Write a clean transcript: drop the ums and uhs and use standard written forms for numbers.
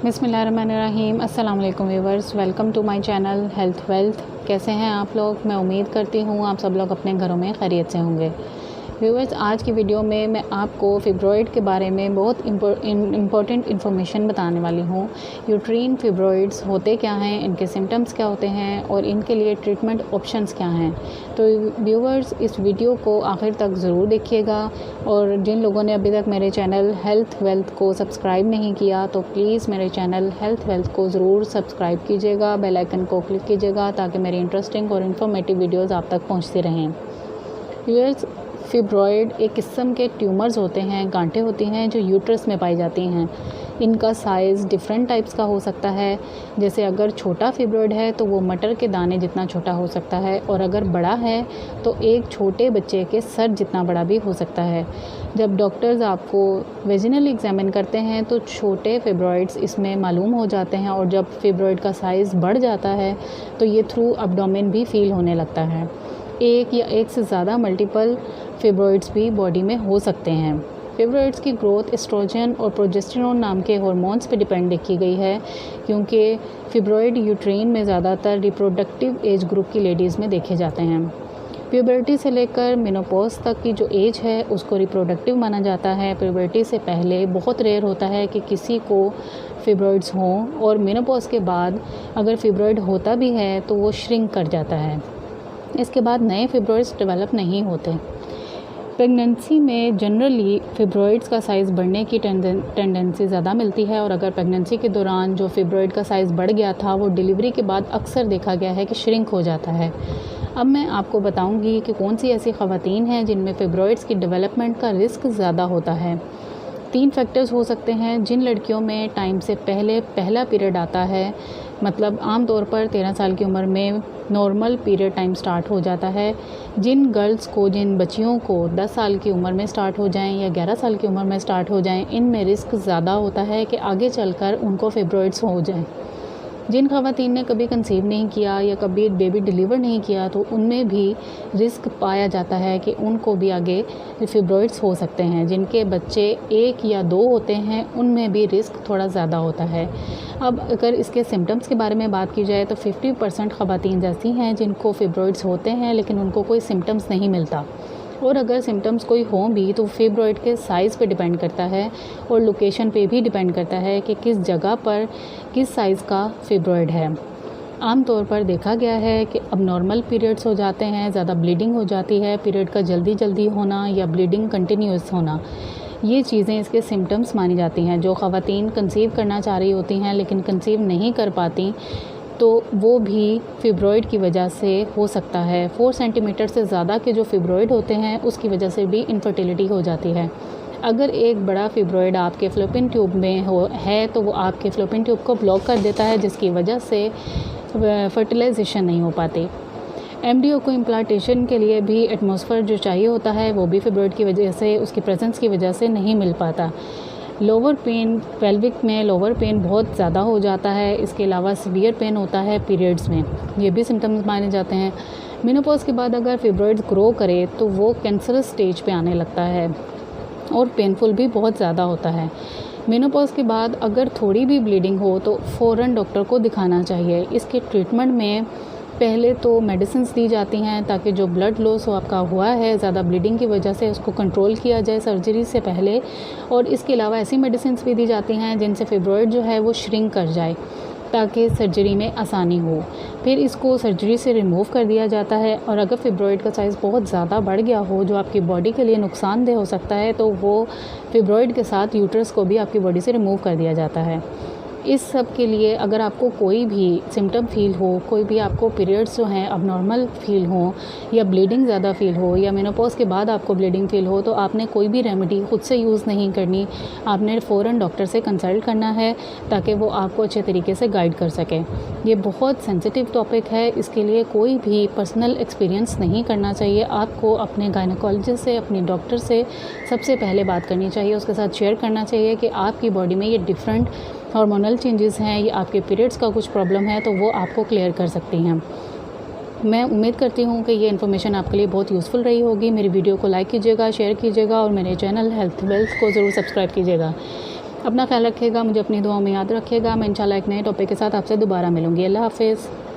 बिस्मिल्लाहिर्रहमानिर्रहीम। अस्सलाम वालेकुम viewers, welcome to my channel health wealth. कैसे हैं आप लोग? मैं उम्मीद करती हूँ आप सब लोग अपने घरों में खैरियत से होंगे। व्यूवर्स, आज की वीडियो में मैं आपको फिब्रॉइड के बारे में बहुत इम्पोर्टेंट इन्फॉर्मेशन बताने वाली हूँ। यूट्रीन फिब्रॉइड्स होते क्या हैं, इनके सिम्टम्स क्या होते हैं और इनके लिए ट्रीटमेंट ऑप्शंस क्या हैं। तो व्यूवर्स, इस वीडियो को आखिर तक ज़रूर देखिएगा और जिन लोगों ने अभी तक मेरे चैनल हेल्थ वेल्थ को सब्सक्राइब नहीं किया तो प्लीज़ मेरे चैनल हेल्थ वेल्थ को ज़रूर सब्सक्राइब कीजिएगा, बेल आइकन को क्लिक कीजिएगा ताकि मेरी इंटरेस्टिंग और इन्फॉर्मेटिव वीडियोज़ आप तक पहुँचती रहें। व्यूअर्स, फिब्रॉइड एक किस्म के ट्यूमर्स होते हैं, गांठें होती हैं जो यूट्रस में पाई जाती हैं। इनका साइज़ डिफरेंट टाइप्स का हो सकता है। जैसे अगर छोटा फिब्रॉइड है तो वो मटर के दाने जितना छोटा हो सकता है और अगर बड़ा है तो एक छोटे बच्चे के सर जितना बड़ा भी हो सकता है। जब डॉक्टर्स आपको वेजिनल एग्जामिन करते हैं तो छोटे फिब्रॉइड्स इसमें मालूम हो जाते हैं और जब फिब्रॉइड का साइज़ बढ़ जाता है तो ये थ्रू एब्डोमेन भी फील होने लगता है। एक या एक से ज़्यादा मल्टीपल फिब्रॉइड्स भी बॉडी में हो सकते हैं। फिब्रॉइड्स की ग्रोथ एस्ट्रोजन और प्रोजेस्टेरोन नाम के हार्मोन्स पर डिपेंड की गई है, क्योंकि फिब्रॉइड यूट्रीन में ज़्यादातर रिप्रोडक्टिव एज ग्रुप की लेडीज़ में देखे जाते हैं। प्यूबर्टी से लेकर मेनोपॉज तक की जो एज है उसको रिप्रोडक्टिव माना जाता है। प्यूबर्टी से पहले बहुत रेयर होता है कि किसी को फिब्रॉइड्स हों और मेनोपॉज के बाद अगर फिब्रॉइड होता भी है तो वो श्रिंक कर जाता है। इसके बाद नए फिब्रॉइड्स डेवलप नहीं होते। प्रेगनेंसी में जनरली फिब्रॉइड्स का साइज़ बढ़ने की टेंडेंसी ज़्यादा मिलती है और अगर प्रेगनेंसी के दौरान जो फिब्रॉइड का साइज़ बढ़ गया था वो डिलीवरी के बाद अक्सर देखा गया है कि श्रिंक हो जाता है। अब मैं आपको बताऊंगी कि कौन सी ऐसी ख़वातीन हैं जिनमें फिब्रॉइड्स की डेवलपमेंट का रिस्क ज़्यादा होता है। 3 फैक्टर्स हो सकते हैं। जिन लड़कियों में टाइम से पहले पहला पीरियड आता है, मतलब आम तौर पर 13 साल की उम्र में नॉर्मल पीरियड टाइम स्टार्ट हो जाता है। जिन गर्ल्स को, जिन बच्चियों को 10 साल की उम्र में स्टार्ट हो जाएं या 11 साल की उम्र में स्टार्ट हो जाएं, इनमें रिस्क ज़्यादा होता है कि आगे चलकर उनको फिब्रॉइड्स हो जाएं। जिन ख़वातीन ने कभी कंसीव नहीं किया या कभी बेबी डिलीवर नहीं किया तो उनमें भी रिस्क पाया जाता है कि उनको भी आगे फिब्रॉइड्स हो सकते हैं। जिनके बच्चे 1 या 2 होते हैं उनमें भी रिस्क थोड़ा ज़्यादा होता है। अब अगर इसके सिम्टम्स के बारे में बात की जाए तो 50% ख़वातीन ऐसी हैं जिनको फिब्रॉइड्स होते हैं लेकिन उनको कोई सिम्टम्स नहीं मिलता, और अगर सिम्टम्स कोई हों भी तो फिब्रॉइड के साइज़ पे डिपेंड करता है और लोकेशन पे भी डिपेंड करता है कि किस जगह पर किस साइज़ का फिब्रॉइड है। आम तौर पर देखा गया है कि अब नॉर्मल पीरियड्स हो जाते हैं, ज़्यादा ब्लीडिंग हो जाती है, पीरियड का जल्दी होना या ब्लीडिंग कंटिन्यूस होना, ये चीज़ें इसके सिम्टम्स मानी जाती हैं। जो ख़वातीन कंसीव करना चाह रही होती हैं लेकिन कंसीव नहीं कर पाती तो वो भी फिब्रॉइड की वजह से हो सकता है। 4 सेंटीमीटर से ज़्यादा के जो फिब्रॉइड होते हैं उसकी वजह से भी इनफर्टिलिटी हो जाती है। अगर एक बड़ा फिब्रॉइड आपके फ्लोपिन ट्यूब में है तो वो आपके फ्लोपिन ट्यूब को ब्लॉक कर देता है, जिसकी वजह से फर्टिलाइजेशन नहीं हो पाती। एमडीओ को इम्प्लांटेशन के लिए भी एटमॉस्फेयर जो चाहिए होता है वो भी फिब्रॉइड की वजह से, उसकी प्रेजेंस की वजह से नहीं मिल पाता। लोअर पेन, पेल्विक में लोअर पेन बहुत ज़्यादा हो जाता है। इसके अलावा सीवियर पेन होता है पीरियड्स में, ये भी सिम्टम्स माने जाते हैं। मेनोपॉज के बाद अगर फिब्रॉइड्स ग्रो करे तो वो कैंसरस स्टेज पे आने लगता है और पेनफुल भी बहुत ज़्यादा होता है। मेनोपॉज के बाद अगर थोड़ी भी ब्लीडिंग हो तो फ़ौरन डॉक्टर को दिखाना चाहिए। इसके ट्रीटमेंट में पहले तो मेडिसिन्स दी जाती हैं ताकि जो ब्लड लॉस हो आपका हुआ है ज़्यादा ब्लीडिंग की वजह से उसको कंट्रोल किया जाए सर्जरी से पहले, और इसके अलावा ऐसी मेडिसिन्स भी दी जाती हैं जिनसे फिब्रॉइड जो है वो श्रिंक कर जाए ताकि सर्जरी में आसानी हो। फिर इसको सर्जरी से रिमूव कर दिया जाता है और अगर फिब्रॉइड का साइज़ बहुत ज़्यादा बढ़ गया हो जो आपकी बॉडी के लिए नुकसानदेह हो सकता है तो वो फिब्रॉइड के साथ यूट्रस को भी आपकी बॉडी से रिमूव कर दिया जाता है। इस सब के लिए अगर आपको कोई भी सिम्टम फ़ील हो, कोई भी आपको पीरियड्स जो हैं अब नॉर्मल फ़ील हो या ब्लीडिंग ज़्यादा फ़ील हो या मेनोपॉज के बाद आपको ब्लीडिंग फ़ील हो तो आपने कोई भी रेमेडी खुद से यूज़ नहीं करनी। आपने फ़ौरन डॉक्टर से कंसल्ट करना है ताकि वो आपको अच्छे तरीके से गाइड कर सके। ये बहुत सेंसिटिव टॉपिक है, इसके लिए कोई भी पर्सनल एक्सपीरियंस नहीं करना चाहिए। आपको अपने गायनेकोलॉजिस्ट से, अपने डॉक्टर से सबसे पहले बात करनी चाहिए, उसके साथ शेयर करना चाहिए कि आपकी बॉडी में ये डिफरेंट हार्मोनल चेंजेस हैं या आपके पीरियड्स का कुछ प्रॉब्लम है तो वो आपको क्लियर कर सकती हैं। मैं उम्मीद करती हूँ कि ये इन्फॉर्मेशन आपके लिए बहुत यूज़फुल रही होगी। मेरी वीडियो को लाइक कीजिएगा, शेयर कीजिएगा और मेरे चैनल हेल्थ वेल्थ को ज़रूर सब्सक्राइब कीजिएगा। अपना ख्याल रखिएगा, मुझे अपनी दुआओं में याद रखिएगा। मैं इंशाल्लाह एक नए टॉपिक के साथ आपसे दोबारा मिलूँगी। अल्लाह हाफ़िज़।